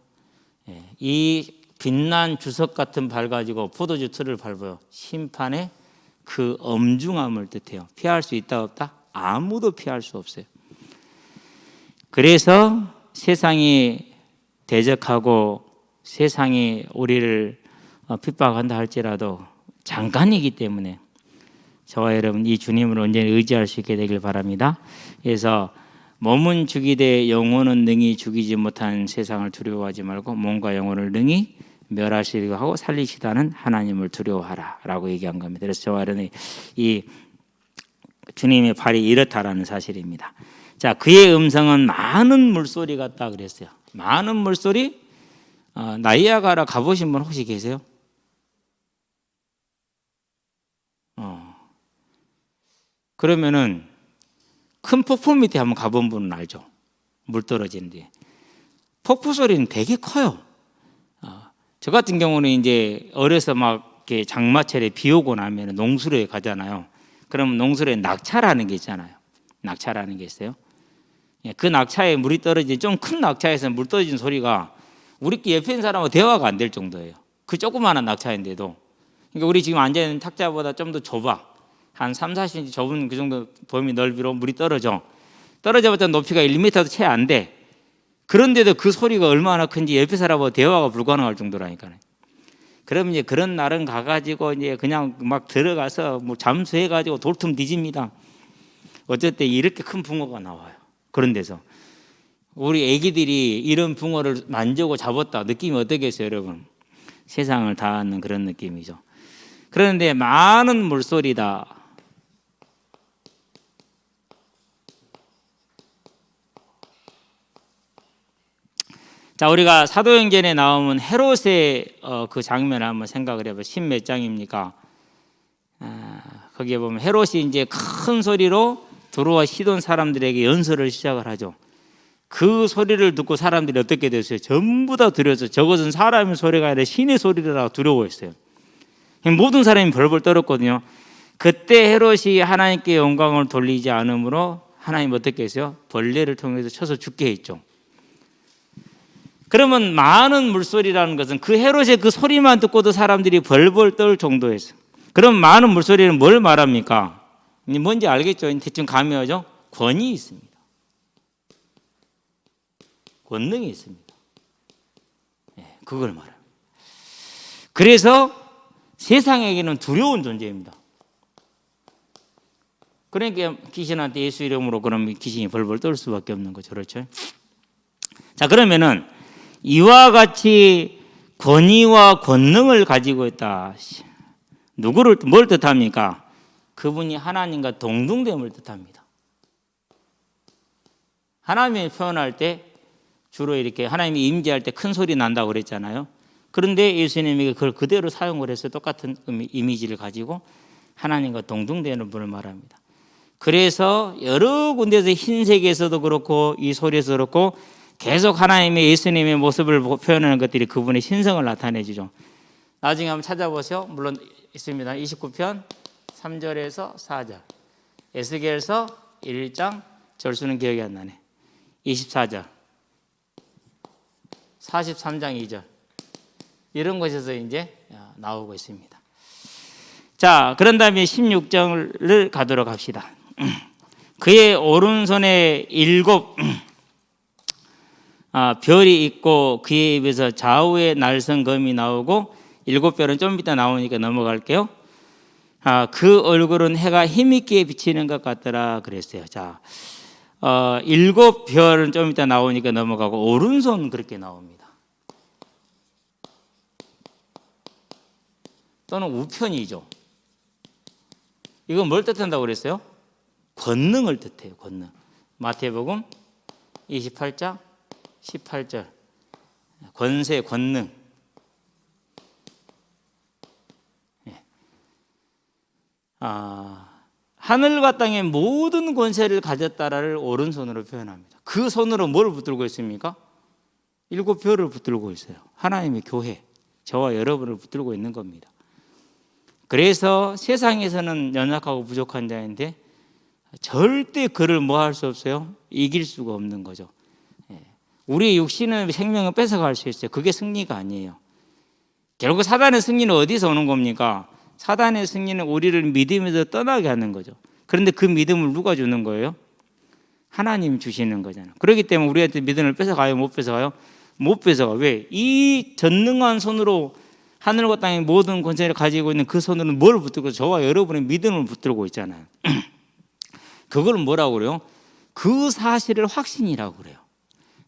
이 빛난 주석 같은 발 가지고 포도주 틀을 밟아요. 심판의 그 엄중함을 뜻해요. 피할 수 있다 없다? 아무도 피할 수 없어요. 그래서 세상이 대적하고 세상이 우리를 핍박한다 할지라도 잠깐이기 때문에 저와 여러분 이 주님을 언제나 의지할 수 있게 되길 바랍니다. 그래서 몸은 죽이되 영혼은 능히 죽이지 못한 세상을 두려워하지 말고 몸과 영혼을 능히 멸하시려고 하고 살리시다는 하나님을 두려워하라 라고 얘기한 겁니다. 그래서 저와 여러분 이 주님의 발이 이렇다라는 사실입니다. 자, 그의 음성은 많은 물소리 같다 그랬어요. 많은 물소리. 나이아가라 가보신 분 혹시 계세요? 그러면은 큰 폭포 밑에 한번 가본 분은 알죠? 물 떨어지는데 폭포 소리는 되게 커요. 저 같은 경우는 이제 어려서 막 이렇게 장마철에 비 오고 나면 농수로에 가잖아요. 그러면 농수로에 낙차라는 게 있잖아요. 낙차라는 게 있어요. 그 낙차에 물이 떨어진 좀 큰 낙차에서 물 떨어진 소리가 우리 옆에 있는 사람하고 대화가 안 될 정도예요. 그 조그마한 낙차인데도. 그러니까 우리 지금 앉아있는 탁자보다 좀 더 좁아. 한 3, 40cm 좁은 그 정도 범위 넓이로 물이 떨어져봤자 높이가 1m도 채 안 돼. 그런데도 그 소리가 얼마나 큰지 옆에 사람하고 대화가 불가능할 정도라니까요. 그럼 이제 그런 날은 가가지고 이제 그냥 막 들어가서 뭐 잠수해가지고 돌틈 뒤집니다. 어쨌든 이렇게 큰 붕어가 나와요. 그런 데서. 우리 애기들이 이런 붕어를 만지고 잡았다. 느낌이 어떻겠어요, 여러분? 세상을 닿는 그런 느낌이죠. 그런데 많은 물소리다. 자, 우리가 사도행전에 나오면 헤롯의 그 장면을 한번 생각을 해봐요. 10몇 장입니까? 거기에 보면 헤롯이 이제 큰 소리로 두로와 시돈 사람들에게 연설을 시작을 하죠. 그 소리를 듣고 사람들이 어떻게 됐어요? 전부 다 두려워서 저것은 사람의 소리가 아니라 신의 소리라 두려워했어요. 모든 사람이 벌벌 떨었거든요. 그때 헤롯이 하나님께 영광을 돌리지 않으므로 하나님 어떻게 했어요? 벌레를 통해서 쳐서 죽게 했죠. 그러면 많은 물소리라는 것은 그 헤롯의 그 소리만 듣고도 사람들이 벌벌 떨 정도였어요. 그럼 많은 물소리는 뭘 말합니까? 뭔지 알겠죠? 대충 감이 오죠? 권위 있습니다. 권능이 있습니다. 그걸 말합니다. 그래서 세상에게는 두려운 존재입니다. 그러니까 귀신한테 예수 이름으로 그러면 귀신이 벌벌 떨 수밖에 없는 거죠. 그렇죠? 자, 그러면은 이와 같이 권위와 권능을 가지고 있다. 뭘 뜻합니까? 그분이 하나님과 동등됨을 뜻합니다. 하나님이 표현할 때 주로 이렇게 하나님이 임재할 때 큰 소리 난다고 그랬잖아요. 그런데 예수님이 그걸 그대로 사용을 해서 똑같은 이미지를 가지고 하나님과 동등되는 분을 말합니다. 그래서 여러 군데서 흰색에서도 그렇고 이 소리에서 그렇고 계속 하나님의 예수님의 모습을 표현하는 것들이 그분의 신성을 나타내 주죠. 나중에 한번 찾아보세요. 물론 있습니다. 29편 3절에서 4절, 에스겔서 1장, 절수는 기억이 안 나네. 24절, 43장 2절, 이런 곳에서 이제 나오고 있습니다. 자, 그런 다음에 16절을 가도록 합시다. 그의 오른손에 7 별이 있고 그의 입에서 좌우의 날선 검이 나오고 7별은 좀 이따 나오니까 넘어갈게요. 그 얼굴은 해가 힘있게 비치는 것 같더라 그랬어요. 자, 7별은 좀 이따 나오니까 넘어가고 오른손 그렇게 나옵니다. 또는 우편이죠. 이건 뭘 뜻한다고 그랬어요? 권능을 뜻해요. 권능. 마태복음 28장 18절, 권세, 권능. 하늘과 땅의 모든 권세를 가졌다를 오른손으로 표현합니다. 그 손으로 뭘 붙들고 있습니까? 7별을 붙들고 있어요. 하나님의 교회, 저와 여러분을 붙들고 있는 겁니다. 그래서 세상에서는 연약하고 부족한 자인데 절대 그를 뭐 할 수 없어요? 이길 수가 없는 거죠. 우리의 육신은 생명을 뺏어갈 수 있어요. 그게 승리가 아니에요. 결국 사단의 승리는 어디서 오는 겁니까? 사단의 승리는 우리를 믿음에서 떠나게 하는 거죠. 그런데 그 믿음을 누가 주는 거예요? 하나님 주시는 거잖아요. 그렇기 때문에 우리한테 믿음을 뺏어가요? 못 뺏어가요? 못 뺏어가. 왜? 이 전능한 손으로 하늘과 땅의 모든 권세를 가지고 있는 그 손으로는 뭘 붙들고, 저와 여러분의 믿음을 붙들고 있잖아요. 그걸 뭐라고 그래요? 그 사실을 확신이라고 그래요.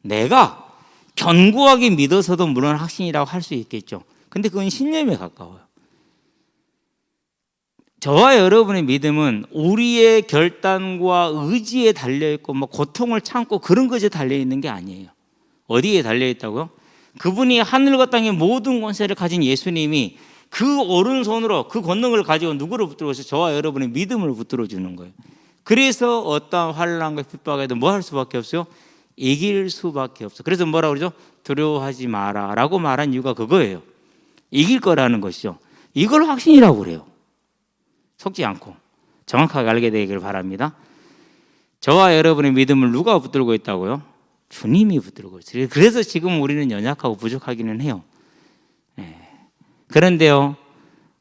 내가 견고하게 믿어서도 물론 확신이라고 할 수 있겠죠. 근데 그건 신념에 가까워요. 저와 여러분의 믿음은 우리의 결단과 의지에 달려있고 뭐 고통을 참고 그런 것에 달려있는 게 아니에요. 어디에 달려있다고요? 그분이 하늘과 땅의 모든 권세를 가진 예수님이 그 오른손으로 그 권능을 가지고 누구를 붙들어서 저와 여러분의 믿음을 붙들어 주는 거예요. 그래서 어떠한 환난과 핍박에도 뭐 할 수밖에 없어요? 이길 수밖에 없어. 그래서 뭐라고 그러죠? 두려워하지 마라 라고 말한 이유가 그거예요. 이길 거라는 것이죠. 이걸 확신이라고 그래요. 속지 않고 정확하게 알게 되기를 바랍니다. 저와 여러분의 믿음을 누가 붙들고 있다고요? 주님이 붙들고 있어요. 그래서 지금 우리는 연약하고 부족하기는 해요. 그런데요,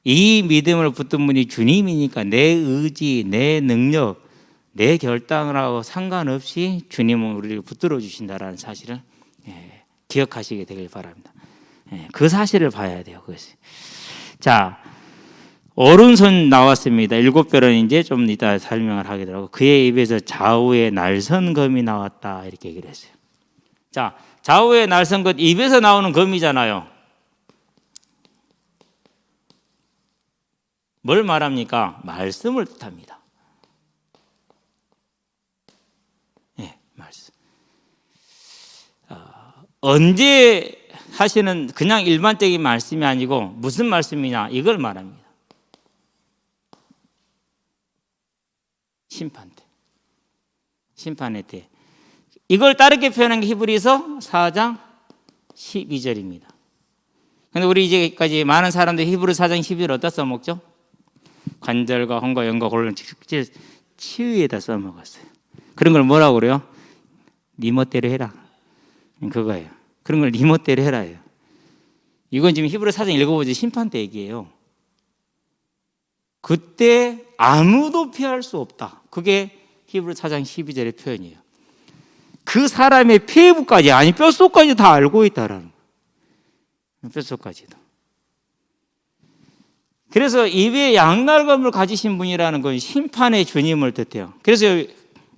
이 믿음을 붙든 분이 주님이니까 내 의지, 내 능력, 내 결단하고 상관없이 주님은 우리를 붙들어 주신다라는 사실을 기억하시게 되길 바랍니다. 그 사실을 봐야 돼요. 그것이. 자, 오른손 나왔습니다. 7별은 이제 좀 이따 설명을 하게 되더라고요. 그의 입에서 좌우의 날선 검이 나왔다 이렇게 얘기를 했어요. 자, 좌우의 날선 검, 입에서 나오는 검이잖아요. 뭘 말합니까? 말씀을 뜻합니다. 말씀. 언제 하시는 그냥 일반적인 말씀이 아니고 무슨 말씀이냐 이걸 말합니다. 심판 때, 심판의 때. 이걸 다르게 표현한 게 히브리서 4장 12절입니다. 근데 우리 이제까지 많은 사람들이 히브리 4장 12절 어디다 써먹죠? 관절과 혼과 영과 골로 치유에다 써먹었어요. 그런 걸 뭐라고 그래요? 네 멋대로 해라. 그거예요. 그런 걸 네 멋대로 해라예요. 이건 지금 히브리 4장 읽어보지 심판 때 얘기예요. 그때 아무도 피할 수 없다. 그게 히브리 4장 12절의 표현이에요. 그 사람의 폐부까지, 아니 뼛속까지 다 알고 있다라는 거예요. 뼛속까지도. 그래서 입에 양날검을 가지신 분이라는 건 심판의 주님을 뜻해요. 그래서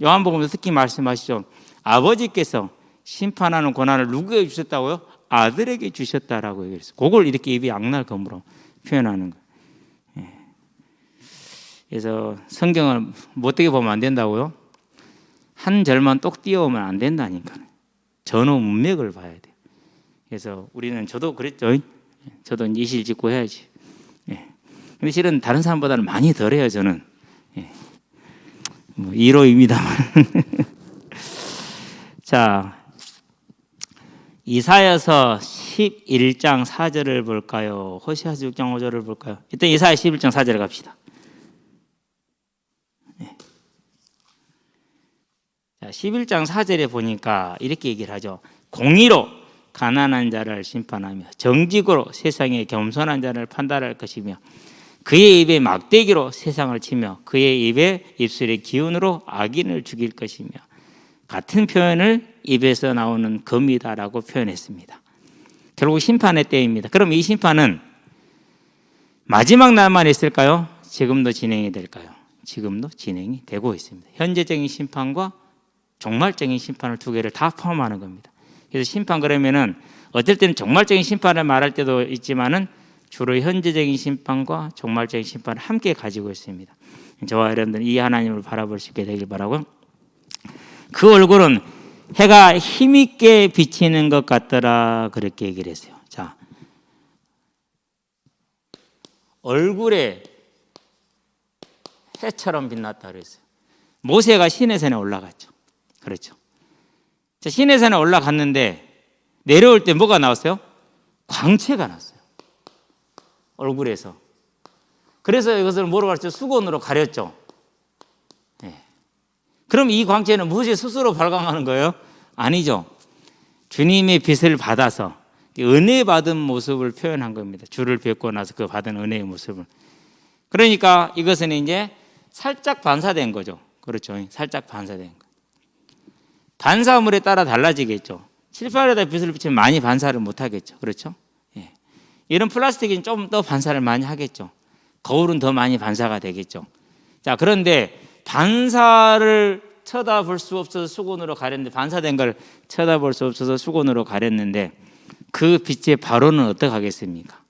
요한복음에서 특히 말씀하시죠. 아버지께서 심판하는 권한을 누구에게 주셨다고요? 아들에게 주셨다라고 얘기했어요. 그걸 이렇게 입이 악랄검으로 표현하는 거예요. 예. 그래서 성경을 못되게 보면 안 된다고요? 한 절만 똑 띄워오면 안 된다니까요. 전후 문맥을 봐야 돼요. 그래서 우리는 저도 그랬죠. 저도 이제 이실 짓고 해야지. 예. 근데 실은 다른 사람보다는 많이 덜해요, 저는. 예. 뭐 1호입니다만. 자, 이사야서 11장 4절을 볼까요? 호시아서 6장 5절을 볼까요? 일단 이사야 11장 4절에 갑시다. 네. 자, 11장 4절에 보니까 이렇게 얘기를 하죠. 공의로 가난한 자를 심판하며 정직으로 세상의 겸손한 자를 판단할 것이며 그의 입에 막대기로 세상을 치며 그의 입에 입술의 기운으로 악인을 죽일 것이며 같은 표현을 입에서 나오는 검이다라고 표현했습니다. 결국 심판의 때입니다. 그럼 이 심판은 마지막 날만 있을까요? 지금도 진행이 될까요? 지금도 진행이 되고 있습니다. 현재적인 심판과 종말적인 심판을 두 개를 다 포함하는 겁니다. 그래서 심판 그러면은 어떨 때는 종말적인 심판을 말할 때도 있지만은 주로 현재적인 심판과 종말적인 심판을 함께 가지고 있습니다. 저와 여러분들 이 하나님을 바라볼 수 있게 되길 바라고요. 그 얼굴은 해가 힘있게 비치는 것 같더라 그렇게 얘기를 했어요. 자, 얼굴에 해처럼 빛났다 그랬어요. 모세가 시내산에 올라갔죠. 그렇죠. 자, 시내산에 올라갔는데 내려올 때 뭐가 나왔어요? 광채가 났어요. 얼굴에서. 그래서 이것을 뭐로 가르쳐? 수건으로 가렸죠. 그럼 이 광채는 모세 스스로 발광하는 거예요? 아니죠. 주님의 빛을 받아서 은혜 받은 모습을 표현한 겁니다. 주를 뵙고 나서 그 받은 은혜의 모습을. 그러니까 이것은 이제 살짝 반사된 거죠. 그렇죠. 살짝 반사된 거. 반사물에 따라 달라지겠죠. 칠판에다 빛을 비치면 많이 반사를 못 하겠죠. 그렇죠. 예. 이런 플라스틱은 좀 더 반사를 많이 하겠죠. 거울은 더 많이 반사가 되겠죠. 자, 그런데 반사를 쳐다볼 수 없어서 수건으로 가렸는데 반사된 걸 쳐다볼 수 없어서 수건으로 가렸는데 그 빛의 바로는 어떻게 하겠습니까?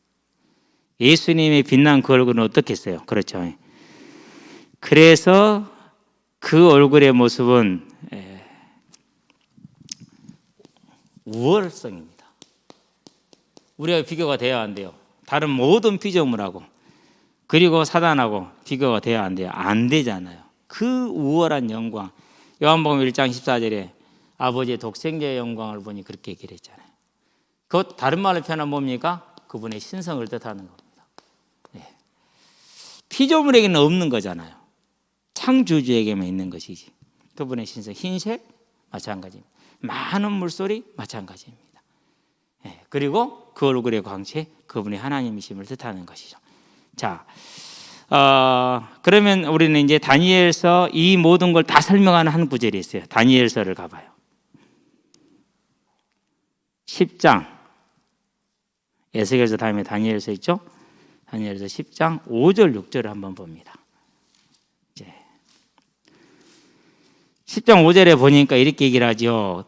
예수님의 빛난 그 얼굴은 어떻겠어요? 그렇죠. 그래서 그 얼굴의 모습은 우월성입니다. 우리가 비교가 돼야 안 돼요. 다른 모든 피조물하고 그리고 사단하고 비교가 돼야 안 돼요. 안 되잖아요. 그 우월한 영광. 요한복음 1장 14절에 아버지의 독생자의 영광을 보니 그렇게 얘기를 했잖아요. 그것 다른 말로 표현하면 뭡니까? 그분의 신성을 뜻하는 겁니다. 네. 피조물에게는 없는 거잖아요. 창조주에게만 있는 것이지. 그분의 신성, 흰색 마찬가지입니다. 많은 물소리 마찬가지입니다. 네. 그리고 그 얼굴의 광채, 그분의 하나님이심을 뜻하는 것이죠. 자, 그러면 우리는 이제 다니엘서 이 모든 걸 다 설명하는 한 구절이 있어요. 다니엘서를 가봐요. 10장. 에스겔서 다음에 다니엘서 있죠? 다니엘서 10장 5절 6절을 한번 봅니다. 이제 10장 5절에 보니까 이렇게 얘기를 하죠.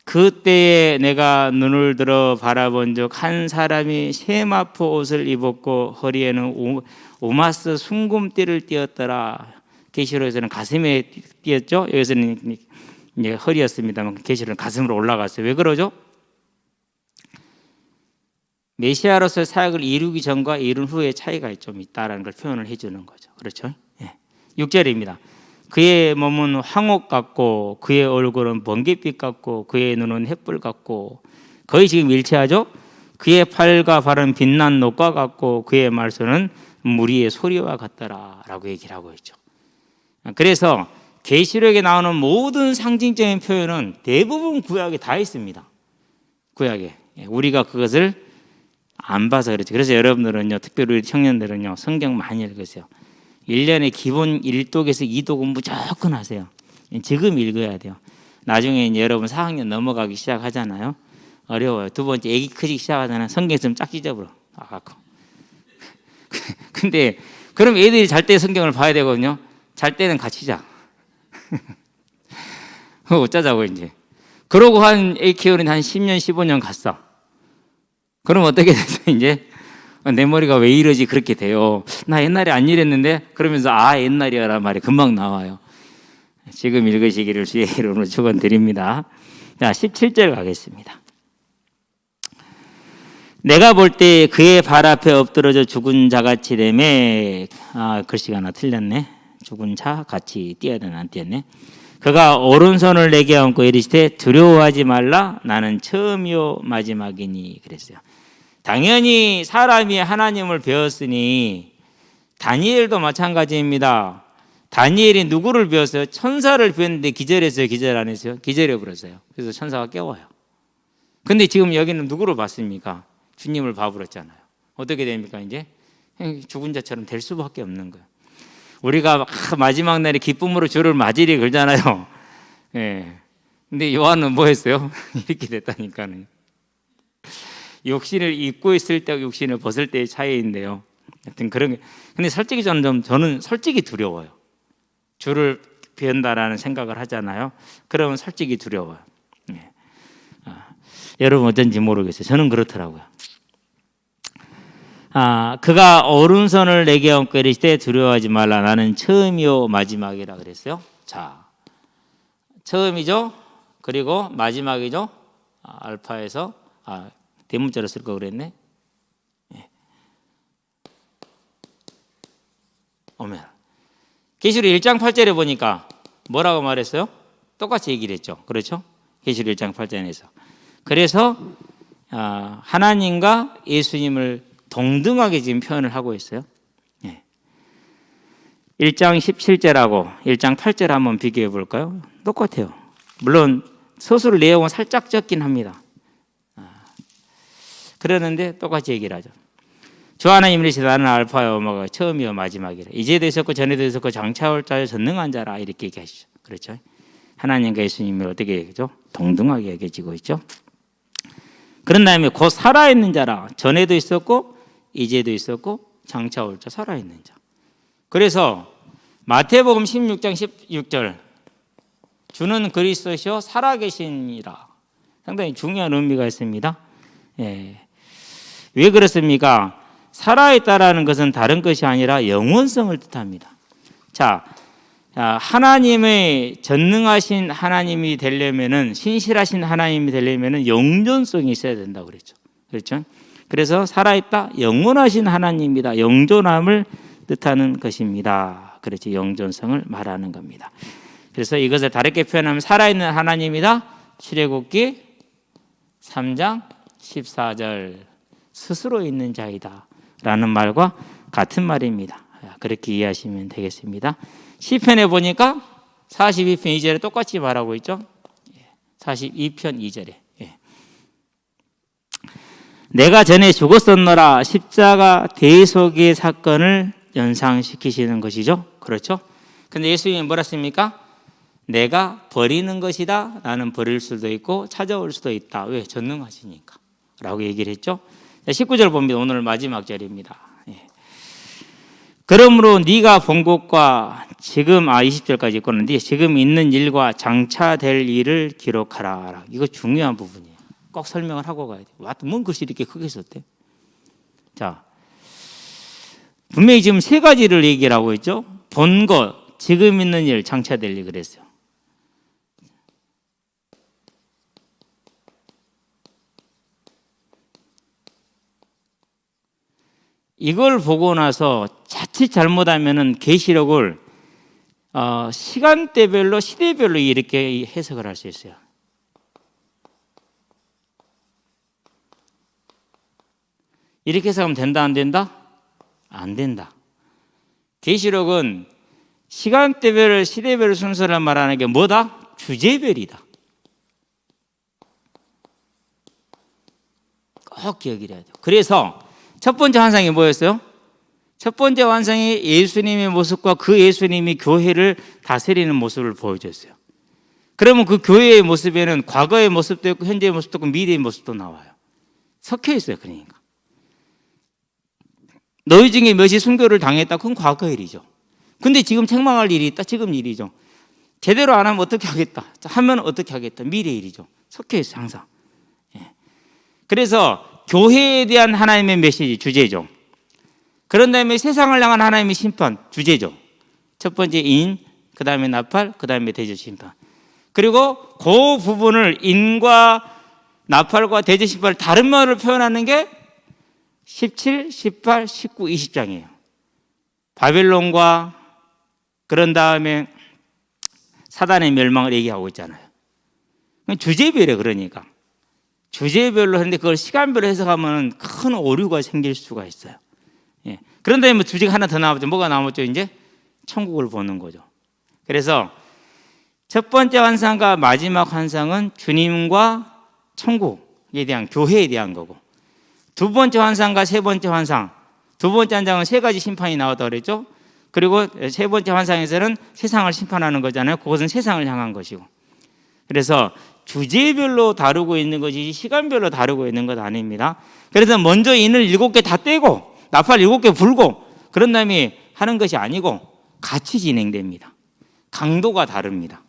그때에 내가 눈을 들어 바라본 적 한 사람이 세마포 옷을 입었고 허리에는 오마스 순금띠를 띄었더라. 계시록에서는 가슴에 띄었죠. 여기서는 이제 허리였습니다만 계시록은 가슴으로 올라갔어요. 왜 그러죠? 메시아로서의 사역을 이루기 전과 이룬 후의 차이가 좀 있다라는 걸 표현을 해주는 거죠. 그렇죠? 예. 6절입니다. 그의 몸은 황옥 같고 그의 얼굴은 번갯빛 같고 그의 눈은 햇불 같고 거의 지금 일치하죠? 그의 팔과 발은 빛난 녹과 같고 그의 말소는 무리의 소리와 같더라 라고 얘기를 하고 있죠. 그래서 계시록에 나오는 모든 상징적인 표현은 대부분 구약에 다 있습니다. 구약에. 우리가 그것을 안 봐서 그렇죠. 그래서 여러분들은요, 특별히 우리 청년들은요, 성경 많이 읽으세요. 1년에 기본 1독에서 2독은 무조건 하세요. 지금 읽어야 돼요. 나중에 이제 여러분 4학년 넘어가기 시작하잖아요. 어려워요. 두 번째 애기 크기 시작하잖아요. 성경 있으면 쫙 찢어버려. 아깝고. 근데 그럼 애들이 잘 때 성경을 봐야 되거든요. 잘 때는 같이 자. 어쩌자고 이제. 그러고 한 애 키우는 한 10년, 15년 갔어. 그럼 어떻게 됐어, 이제? 내 머리가 왜 이러지? 그렇게 돼요. 나 옛날에 안 이랬는데? 그러면서, 옛날이야라는 말이 금방 나와요. 지금 읽으시기를 주의 이름으로 축원드립니다. 자, 17절 가겠습니다. 내가 볼 때 그의 발 앞에 엎드러져 죽은 자같이 되매, 글씨가 하나 틀렸네. 죽은 자 같이 띄어야 되나 안 띄었네. 그가 오른손을 내게 얹고 이르시되 두려워하지 말라 나는 처음이요 마지막이니 그랬어요. 당연히 사람이 하나님을 배웠으니 다니엘도 마찬가지입니다. 다니엘이 누구를 배웠어요? 천사를 배웠는데 기절했어요? 기절 안 했어요? 기절해 버렸어요. 그래서 천사가 깨워요. 근데 지금 여기는 누구를 봤습니까? 주님을 봐버렸잖아요. 어떻게 됩니까 이제? 죽은 자처럼 될 수밖에 없는 거예요. 우리가 마지막 날에 기쁨으로 주를 맞이리 그러잖아요. 예. 근데 요한은 뭐 했어요? 이렇게 됐다니까요. 육신을 입고 있을 때와 육신을 벗을 때의 차이인데요. 하여튼 그런 게. 근데 솔직히 저는 솔직히 두려워요. 주를 배운다라는 생각을 하잖아요. 그러면 솔직히 두려워요. 예. 여러분 어쩐지 모르겠어요. 저는 그렇더라고요. 그가 오른손을 내게 얹고 이르시되 두려워하지 말라 나는 처음이요 마지막이라 그랬어요. 자, 처음이죠. 그리고 마지막이죠. 알파에서 대문자로 쓸 거 그랬네. 예. 오면 계시록 1장 8절에 보니까 뭐라고 말했어요? 똑같이 얘기를 했죠. 그렇죠? 계시록 1장 8절에서. 그래서 하나님과 예수님을 동등하게 지금 표현을 하고 있어요. 예. 1장 17절하고 1장 8절 한번 비교해 볼까요? 똑같아요. 물론 서술 내용은 살짝 적긴 합니다. 그러는데 똑같이 얘기를 하죠. 주 하나님 이르시되 나는 알파와 오메가 처음이요 마지막이라. 이제도 있었고 전에도 있었고 장차 올 자여 전능한 자라 이렇게 얘기하시죠. 그렇죠? 하나님과 예수님을 어떻게 얘기하죠? 동등하게 여겨지고 있죠. 그런 다음에 곧 살아있는 자라. 전에도 있었고 이제도 있었고 장차 올 자 살아있는 자. 그래서 마태복음 16장 16절 주는 그리스도시요 살아계시니라. 상당히 중요한 의미가 있습니다. 예. 왜 그렇습니까? 살아있다라는 것은 다른 것이 아니라 영원성을 뜻합니다. 자, 하나님의 전능하신 하나님이 되려면은 신실하신 하나님이 되려면은 영존성이 있어야 된다고 그랬죠. 그렇죠? 그래서 살아있다, 영원하신 하나님이다. 영존함을 뜻하는 것입니다. 그렇죠. 영존성을 말하는 겁니다. 그래서 이것을 다르게 표현하면 살아있는 하나님이다. 출애굽기 3장 14절 스스로 있는 자이다 라는 말과 같은 말입니다. 그렇게 이해하시면 되겠습니다. 시편에 보니까 42편 2절에 똑같이 말하고 있죠. 42편 2절에 내가 전에 죽었었노라 십자가 대속의 사건을 연상시키시는 것이죠. 그렇죠? 근데 예수님이 뭐라 했습니까? 내가 버리는 것이다. 나는 버릴 수도 있고 찾아올 수도 있다. 왜? 전능하시니까 라고 얘기를 했죠. 19절 봅니다. 오늘 마지막 절입니다. 그러므로 네가 본 것과 지금 20절까지 있고는 지금 있는 일과 장차 될 일을 기록하라. 이거 중요한 부분이에요. 꼭 설명을 하고 가야 돼요. 뭔 글씨 이렇게 크게 썼대? 자, 분명히 지금 세 가지를 얘기를 하고 있죠. 본 것, 지금 있는 일, 장차 될 일 그랬어요. 이걸 보고 나서 자칫 잘못하면은 계시록을 시간대별로 시대별로 이렇게 해석을 할 수 있어요. 이렇게 해석하면 된다 안 된다? 안 된다. 계시록은 시간대별 시대별 순서를 말하는 게 뭐다? 주제별이다. 꼭 기억을 해야 돼요. 그래서 첫 번째 환상이 뭐였어요? 첫 번째 환상이 예수님의 모습과 그 예수님이 교회를 다스리는 모습을 보여줬어요. 그러면 그 교회의 모습에는 과거의 모습도 있고 현재의 모습도 있고 미래의 모습도 나와요. 섞여 있어요. 그러니까 너희 중에 몇이 순교를 당했다. 그건 과거 일이죠. 근데 지금 책망할 일이 있다. 지금 일이죠. 제대로 안 하면 어떻게 하겠다. 하면 어떻게 하겠다. 미래 일이죠. 섞여 있어요, 항상. 예. 그래서 교회에 대한 하나님의 메시지, 주제죠. 그런 다음에 세상을 향한 하나님의 심판, 주제죠. 첫 번째 인, 그 다음에 나팔, 그 다음에 대저 심판. 그리고 그 부분을 인과 나팔과 대저 심판을 다른 말로 표현하는 게 17, 18, 19, 20장이에요. 바벨론과 그런 다음에 사단의 멸망을 얘기하고 있잖아요. 주제별이에요. 그러니까 주제별로 하는데 그걸 시간별로 해석하면 큰 오류가 생길 수가 있어요. 예. 그런 다음에 주제가 하나 더 나오죠. 뭐가 나오죠? 이제 천국을 보는 거죠. 그래서 첫 번째 환상과 마지막 환상은 주님과 천국에 대한, 교회에 대한 거고, 두 번째 환상과 세 번째 환상, 두 번째 환상은 세 가지 심판이 나왔다고 그랬죠. 그리고 세 번째 환상에서는 세상을 심판하는 거잖아요. 그것은 세상을 향한 것이고. 그래서 주제별로 다루고 있는 것이 시간별로 다루고 있는 것 아닙니다. 그래서 먼저 인을 7개 다 떼고 나팔 7개 불고 그런 다음에 하는 것이 아니고 같이 진행됩니다. 강도가 다릅니다.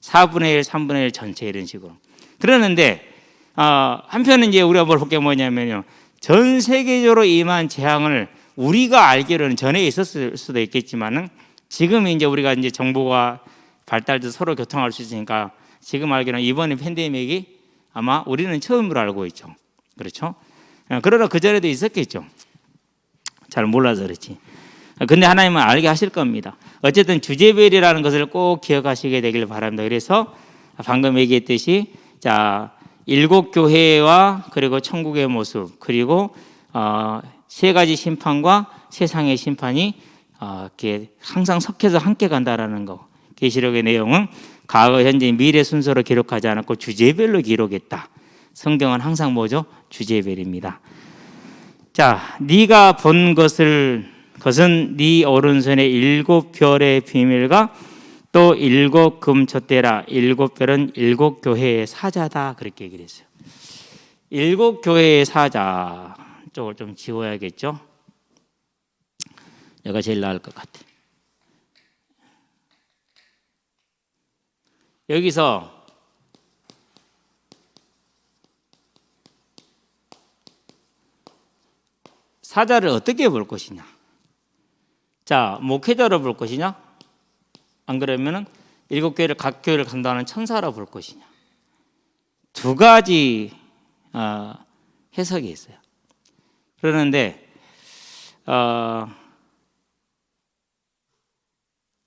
4분의 1, 3분의 1 전체 이런 식으로. 그러는데 한편은 이제 우리가 볼 게 뭐냐면요, 전 세계적으로 임한 재앙을 우리가 알기로는 전에 있었을 수도 있겠지만은 지금 이제 우리가 이제 정보가 발달돼서 서로 교통할 수 있으니까 지금 알기로는 이번에 팬데믹이 아마 우리는 처음으로 알고 있죠. 그렇죠? 그러나 그전에도 있었겠죠. 잘 몰라서 그렇지. 근데 하나님은 알게 하실 겁니다. 어쨌든 주제별이라는 것을 꼭 기억하시게 되길 바랍니다. 그래서 방금 얘기했듯이 자, 7교회와 그리고 천국의 모습, 그리고 세 가지 심판과 세상의 심판이 이렇게 항상 섞여서 함께 간다라는 거. 계시록의 내용은 과거, 현재, 미래 순서로 기록하지 않았고 주제별로 기록했다. 성경은 항상 뭐죠? 주제별입니다. 자, 네가 본 것은 네 오른손의 7별의 비밀과 또 7금촛대라. 7별은 7교회의 사자다. 그렇게 얘기를 했어요. 7교회의 사자 쪽을 좀 지워야겠죠? 내가 제일 나을 것 같아. 여기서 사자를 어떻게 볼 것이냐? 자, 목회자로 볼 것이냐? 안 그러면은 7교회를 각 교회를 감당하는 천사로 볼 것이냐? 두 가지 해석이 있어요. 그러는데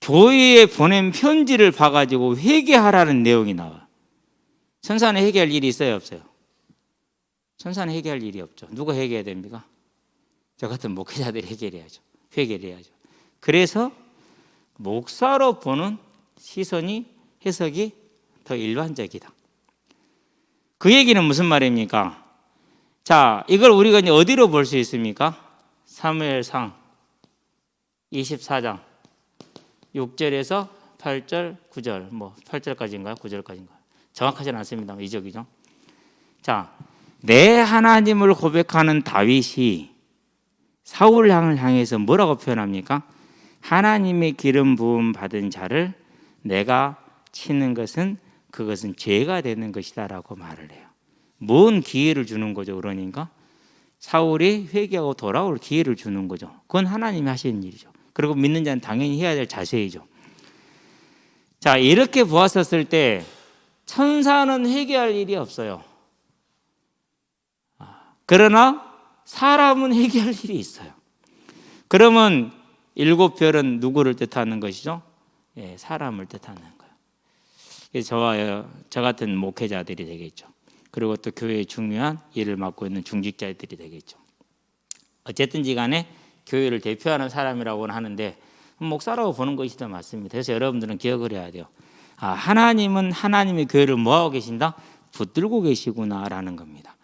교회에 보낸 편지를 봐가지고 회개하라는 내용이 나와요. 천사는 회개할 일이 있어요, 없어요? 천사는 회개할 일이 없죠. 누가 회개해야 됩니까? 저 같은 목회자들이 회개해야죠. 회개를 해야죠. 그래서 목사로 보는 시선이, 해석이 더 일반적이다. 그 얘기는 무슨 말입니까? 자, 이걸 우리가 이제 어디로 볼 수 있습니까? 사무엘상 24장 6절에서 8절, 9절, 8절까지인가요? 9절까지인가요? 정확하지는 않습니다. 이적이죠. 자, 내 하나님을 고백하는 다윗이 사울을 향해서 뭐라고 표현합니까? 하나님의 기름 부음 받은 자를 내가 치는 것은 그것은 죄가 되는 것이다라고 말을 해요. 뭔 기회를 주는 거죠? 그러니까 사울이 회개하고 돌아올 기회를 주는 거죠. 그건 하나님이 하시는 일이죠. 그리고 믿는 자는 당연히 해야 될 자세이죠. 자, 이렇게 보았었을 때 천사는 회개할 일이 없어요. 그러나 사람은 회개할 일이 있어요. 그러면 7별은 누구를 뜻하는 것이죠? 예, 사람을 뜻하는 거예요. 그래서 저 같은 목회자들이 되겠죠. 그리고 또 교회의 중요한 일을 맡고 있는 중직자들이 되겠죠. 어쨌든지 간에 교회를 대표하는 사람이라고는 하는데 목사라고 보는 것이 더 맞습니다. 그래서 여러분들은 기억을 해야 돼요. 하나님은 하나님의 교회를 뭐하고 계신다? 붙들고 계시구나라는 겁니다.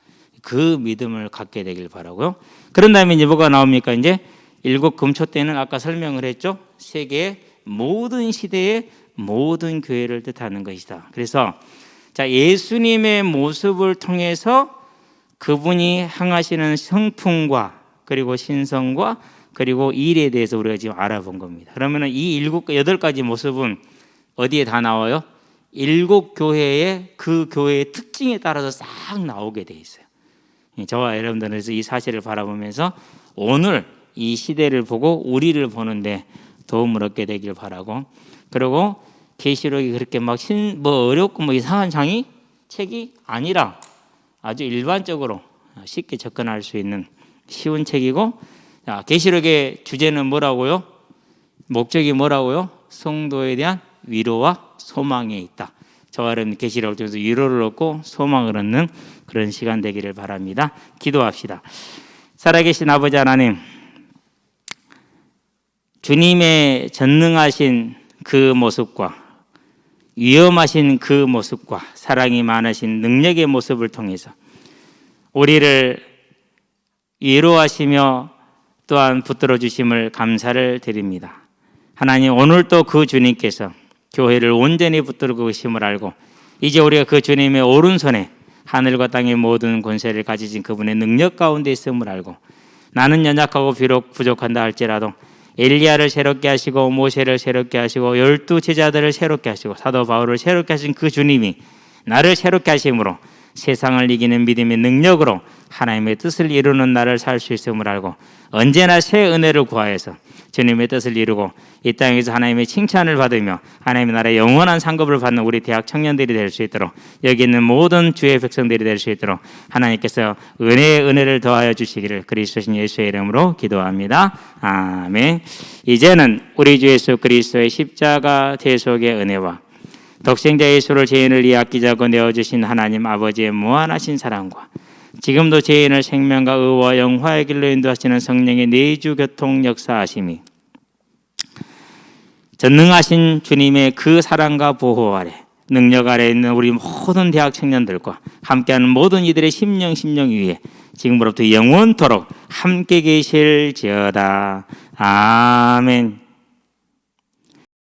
그 믿음을 갖게 되길 바라고요. 그런 다음에 이제 뭐가 나옵니까? 이제 7금촛대는 아까 설명을 했죠. 세계의 모든 시대의 모든 교회를 뜻하는 것이다. 그래서 자, 예수님의 모습을 통해서 그분이 행하시는 성품과 그리고 신성과 그리고 일에 대해서 우리가 지금 알아본 겁니다. 그러면 이 8가지 모습은 어디에 다 나와요? 7교회의 그 교회의 특징에 따라서 싹 나오게 돼 있어요. 저와 여러분들은 그래서 이 사실을 바라보면서 오늘 이 시대를 보고 우리를 보는데 도움을 얻게 되길 바라고, 그리고 계시록이 그렇게 막 어렵고 뭐 이상한 책이 아니라 아주 일반적으로 쉽게 접근할 수 있는 쉬운 책이고, 계시록의 주제는 뭐라고요? 목적이 뭐라고요? 성도에 대한 위로와 소망에 있다. 저와 여러분 계시록을 통해서 위로를 얻고 소망을 얻는 그런 시간 되기를 바랍니다. 기도합시다. 살아계신 아버지 하나님, 주님의 전능하신 그 모습과 위험하신 그 모습과 사랑이 많으신 능력의 모습을 통해서 우리를 위로하시며 또한 붙들어 주심을 감사를 드립니다. 하나님, 오늘도 그 주님께서 교회를 온전히 붙들고 계심을 알고, 이제 우리가 그 주님의 오른손에 하늘과 땅의 모든 권세를 가지신 그분의 능력 가운데 있음을 알고, 나는 연약하고 비록 부족한다 할지라도 엘리야를 새롭게 하시고 모세를 새롭게 하시고 12 제자들을 새롭게 하시고 사도 바울을 새롭게 하신 그 주님이 나를 새롭게 하심으로 세상을 이기는 믿음의 능력으로 하나님의 뜻을 이루는 나를 살 수 있음을 알고, 언제나 새 은혜를 구하여서 주님의 뜻을 이루고 이 땅에서 하나님의 칭찬을 받으며 하나님의 나라의 영원한 상급을 받는 우리 대학 청년들이 될 수 있도록, 여기 있는 모든 주의 백성들이 될 수 있도록 하나님께서 은혜의 은혜를 더하여 주시기를 그리스도신 예수의 이름으로 기도합니다. 아멘. 이제는 우리 주 예수 그리스도의 십자가 대속의 은혜와 독생자 예수를 죄인을 이아끼자고 내어주신 하나님 아버지의 무한하신 사랑과 지금도 죄인을 생명과 의와 영화의 길로 인도하시는 성령의 내주 교통 역사하심이 전능하신 주님의 그 사랑과 보호 아래 능력 아래 있는 우리 모든 대학 청년들과 함께하는 모든 이들의 심령 위에 지금부터 영원토록 함께 계실지어다. 아멘.